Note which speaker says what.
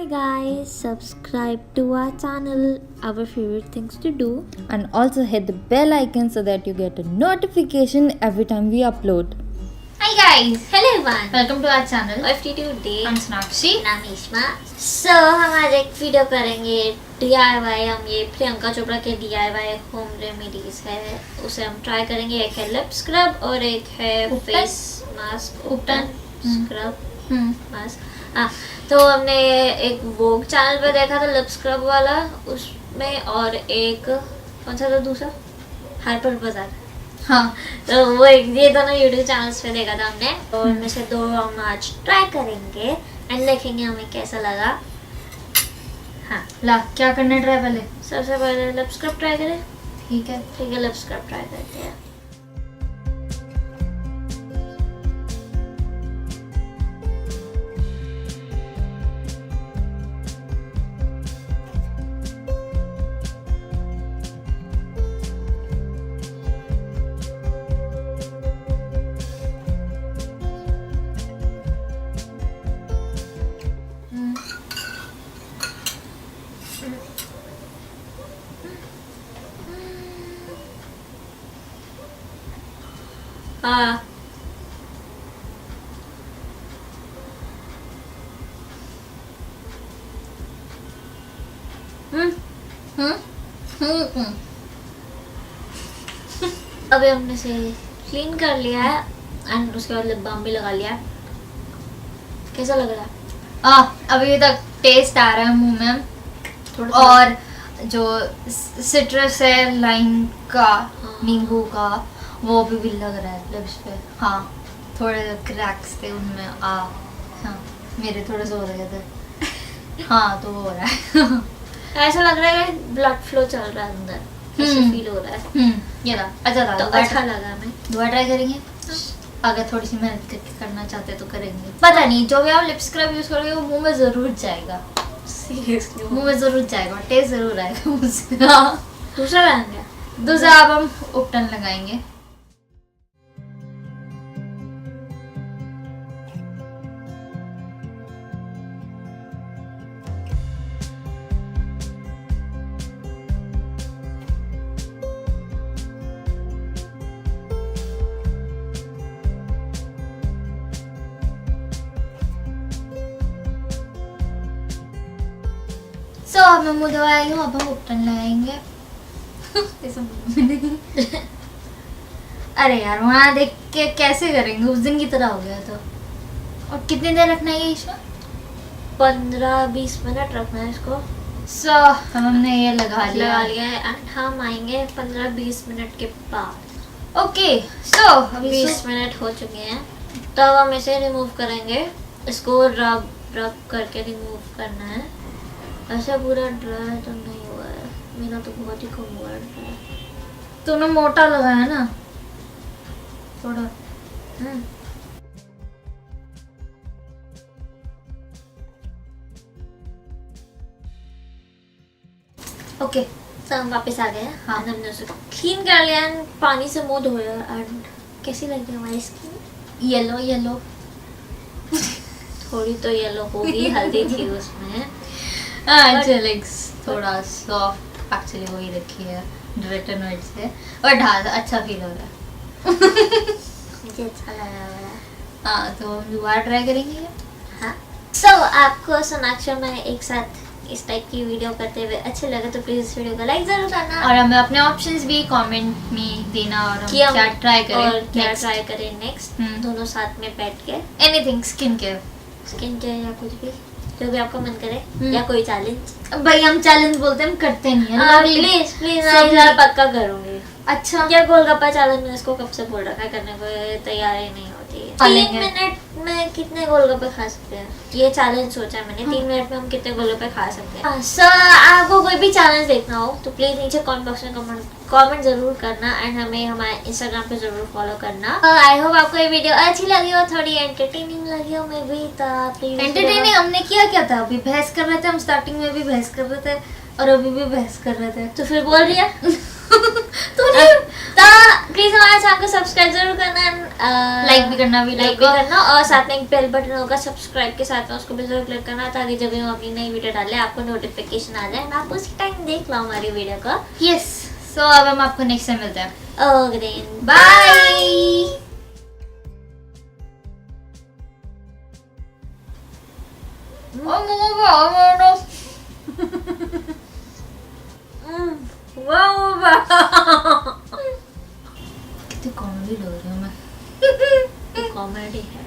Speaker 1: Hi guys, subscribe to our channel, Our Favorite Things to Do.
Speaker 2: And also hit the bell icon so that you get a notification every time we upload.
Speaker 3: Hi guys!
Speaker 1: Hello everyone,
Speaker 3: Welcome to our channel.
Speaker 1: today
Speaker 3: I'm Sonakshi.
Speaker 1: नाम इश्मा. So हम आज एक video करेंगे DIY. हम ये प्रियंका चोपड़ा के DIY home remedies है, उसे हम ट्राई करेंगे. एक है लिप स्क्रब और एक है फेस मास्क. उपटन स्क्रब मास्क. तो हमने एक वोग चैनल पे देखा था लिप स्क्रब वाला, उसमें, और एक कौन सा था दूसरा, हाइपर बाजार. हाँ, तो वो एक ये दोनों यूट्यूब चैनल्स पे देखा था हमने. तो उनमें से दो हम आज ट्राई करेंगे एंड देखेंगे हमें कैसा लगा. हाँ,
Speaker 3: ला क्या करना है ट्राई पहले?
Speaker 1: सबसे पहले लिप स्क्रब ट्राई करें.
Speaker 3: ठीक है.
Speaker 1: लिप स्क्रब ट्राई करते हैं. हाँ, अभी हमने से क्लीन कर लिया है एंड उसके बाद लिप बाम भी लगा लिया है. कैसा लग रहा है?
Speaker 3: अभी तक टेस्ट आ रहा है मुंह में
Speaker 1: थोड़ा
Speaker 3: और जो सिट्रस है, लाइम का, नींबू का, वो भी लग रहा है लिप्स पे. हाँ, थोड़े क्रैक्स थे उनमें. हाँ, मेरे थोड़े से हो रहे थे. हाँ, तो हो रहा है.
Speaker 1: ऐसा लग रहा है ब्लड फ्लो चल रहा है अंदर, ऐसे फील हो रहा है.
Speaker 3: ये था अच्छा था.
Speaker 1: तो अच्छा लगा. हमें
Speaker 3: दोबारा ट्राई करेंगे. अगर थोड़ी सी मेहनत करके करना चाहते तो करेंगे. पता नहीं, जो भी आप लिप स्क्रब यूज करोगे वो मुंह में जरूर जाएगा.
Speaker 1: सीरियसली
Speaker 3: मुंह में जरूर जाएगा, टेस्ट जरूर आएगा मुझसे.
Speaker 1: दूसरा लगाएंगे.
Speaker 3: दूसरा अब हम उपटन लगाएंगे. अब मैं मुँह धोआई हूँ, अब हम उपटन लगाएंगे. अरे यार, वहाँ देख के कैसे करेंगे, उस दिन की तरह हो गया तो. और कितनी देर रखना है इसमें?
Speaker 1: 15-20 मिनट रखना है इसको.
Speaker 3: हमने ये लगा
Speaker 1: लिया है एंड हम आएंगे 15-20 मिनट के बाद.
Speaker 3: ओके. अभी
Speaker 1: 20 मिनट हो चुके हैं. तो अब हम इसे रिमूव करेंगे. इसको रब करके रिमूव करना है. ऐसा पूरा ड्राई तो नहीं हुआ है, मेरा तो बहुत ही कम हुआ है.
Speaker 3: तूने मोटा लगाया ना थोड़ा. ओके,
Speaker 1: तो हम वापस आ गए.
Speaker 3: हाँ,
Speaker 1: हमने उसे क्लीन कर लिया एंड पानी से मुंह धोया. एंड कैसी लगी हमारी स्किन?
Speaker 3: येलो
Speaker 1: थोड़ी तो येलो होगी, हल्दी थी उसमें.
Speaker 3: थोड़ा सॉफ्ट एक्चुअली वही रखी है रेटिनॉइड से. और ढाल अच्छा फील हो रहा है.
Speaker 1: मुझे अच्छा लगा रहा है.
Speaker 3: हाँ, तो हम दोबारा ट्राई करेंगे.
Speaker 1: हाँ. So, आपको सोनाक्षी में एक साथ इस टाइप की वीडियो करते हुए अच्छे लगे तो प्लीज इस वीडियो को लाइक जरूर करना.
Speaker 3: और हमें अपने ऑप्शंस भी कमेंट में देना और हम क्या ट्राई करें
Speaker 1: और क्या ट्राई करें नेक्स्ट. दोनों साथ में बैठ के
Speaker 3: एनीथिंग, स्किन केयर
Speaker 1: या कुछ भी जो भी आपका मन करे, या कोई चैलेंज.
Speaker 3: भाई हम चैलेंज बोलते हैं, हम करते नहीं है.
Speaker 1: प्लीज मैं पक्का करूंगी.
Speaker 3: अच्छा,
Speaker 1: क्या गोलगप्पा चैलेंज में इसको कब से बोल रखा है करने को, तैयार ही नहीं होती है. 3 मिनट में कितने गोलगप्पे खा सकते हैं, ये चैलेंज सोचा है मैंने. 3 मिनट में हम कितने गोलगप्पे खा सकते हैं. आपको कोई भी चैलेंज देखना हो तो प्लीज नीचे कमेंट बॉक्स में कमेंट जरूर करना एंड हमें हमारे इंस्टाग्राम पे जरूर फॉलो करना. आई होप आपको ये वीडियो अच्छी लगी हो, थोड़ी एंटरटेनिंग लगी हो. मैं भी प्लीज
Speaker 3: एंटरटेनिंग हमने किया क्या था, अभी बहस कर रहे थे हम. स्टार्टिंग में भी बहस कर रहे थे और अभी भी बहस कर रहे थे.
Speaker 1: तो फिर बोल रही है
Speaker 3: तूने
Speaker 1: प्लीज हमारे चैनल को सब्सक्राइब जरूर करना,
Speaker 3: लाइक भी करना, वीडियो
Speaker 1: लाइक भी करना, और साथ में एक बेल बटन होगा सब्सक्राइब के साथ में, उसको भी जरूर क्लिक करना ताकि जब भी हम अपनी नई वीडियो डालें आपको नोटिफिकेशन आ जाए, आप उसी टाइम देख लो हमारी वीडियो को।
Speaker 3: यस, सो अब हम आपको नेक्स्ट टाइम मिलते हैं।
Speaker 1: Okay then,
Speaker 3: bye. कितनी कॉमेडी लग रही हूँ मैं।
Speaker 1: कॉमेडी है।